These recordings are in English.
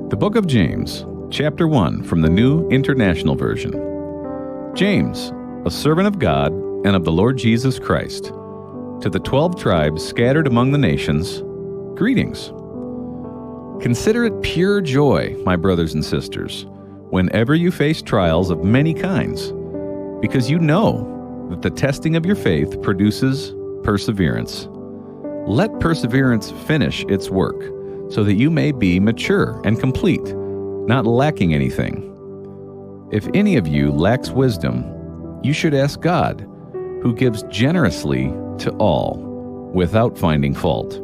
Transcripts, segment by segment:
The Book of James, Chapter 1, from the New International Version. James, a servant of God and of the Lord Jesus Christ, to the 12 tribes scattered among the nations, greetings. Consider it pure joy, my brothers and sisters, whenever you face trials of many kinds, because you know that the testing of your faith produces perseverance. Let perseverance finish its work, so that you may be mature and complete, not lacking anything. If any of you lacks wisdom, you should ask God, who gives generously to all, without finding fault,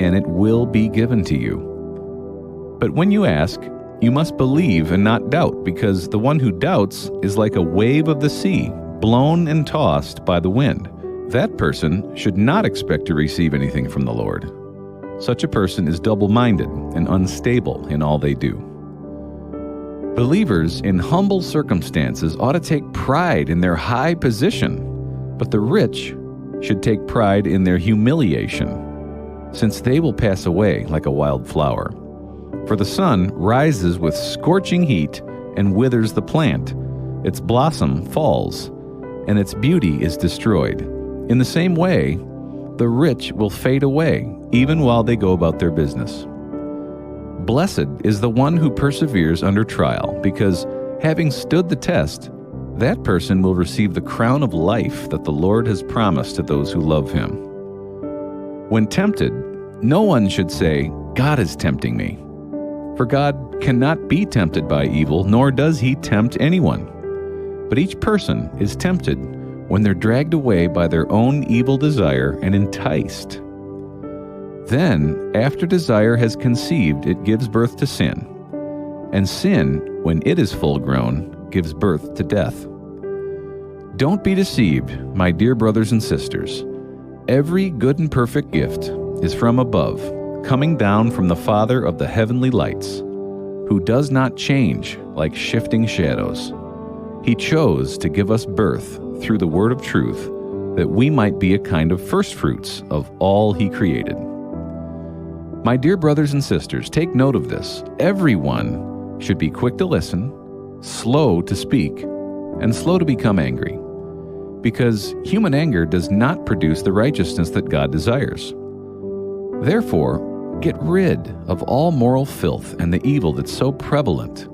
and it will be given to you. But when you ask, you must believe and not doubt, because the one who doubts is like a wave of the sea, blown and tossed by the wind. That person should not expect to receive anything from the Lord. Such a person is double-minded and unstable in all they do. Believers in humble circumstances ought to take pride in their high position, but the rich should take pride in their humiliation, since they will pass away like a wild flower. For the sun rises with scorching heat and withers the plant. Its blossom falls, and its beauty is destroyed. In the same way, the rich will fade away, even while they go about their business. Blessed is the one who perseveres under trial, because, having stood the test, that person will receive the crown of life that the Lord has promised to those who love him. When tempted, no one should say, "God is tempting me." For God cannot be tempted by evil, nor does he tempt anyone. But each person is tempted when they're dragged away by their own evil desire and enticed. Then, after desire has conceived, it gives birth to sin. And sin, when it is full grown, gives birth to death. Don't be deceived, my dear brothers and sisters. Every good and perfect gift is from above, coming down from the Father of the heavenly lights, who does not change like shifting shadows. He chose to give us birth through the word of truth, that we might be a kind of firstfruits of all he created. My dear brothers and sisters, take note of this. Everyone should be quick to listen, slow to speak, and slow to become angry, because human anger does not produce the righteousness that God desires. Therefore, get rid of all moral filth and the evil that's so prevalent,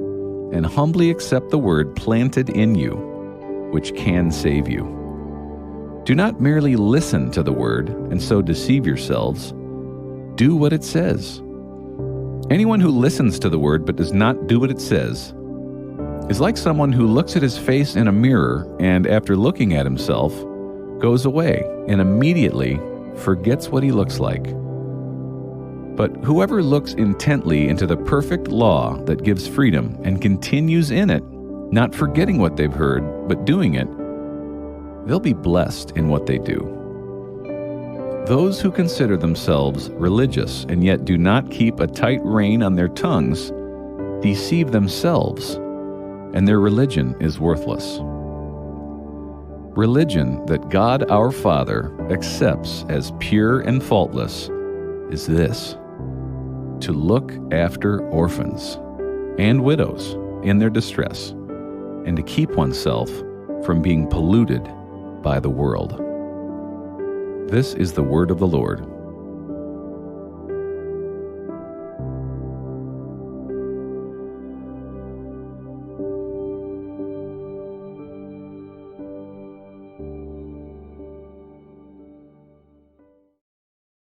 and humbly accept the word planted in you, which can save you. Do not merely listen to the word and so deceive yourselves. Do what it says. Anyone who listens to the word but does not do what it says is like someone who looks at his face in a mirror and, after looking at himself, goes away and immediately forgets what he looks like. But whoever looks intently into the perfect law that gives freedom and continues in it, not forgetting what they've heard, but doing it, they'll be blessed in what they do. Those who consider themselves religious and yet do not keep a tight rein on their tongues deceive themselves, and their religion is worthless. Religion that God our Father accepts as pure and faultless is this: to look after orphans and widows in their distress, and to keep oneself from being polluted by the world. This is the word of the Lord.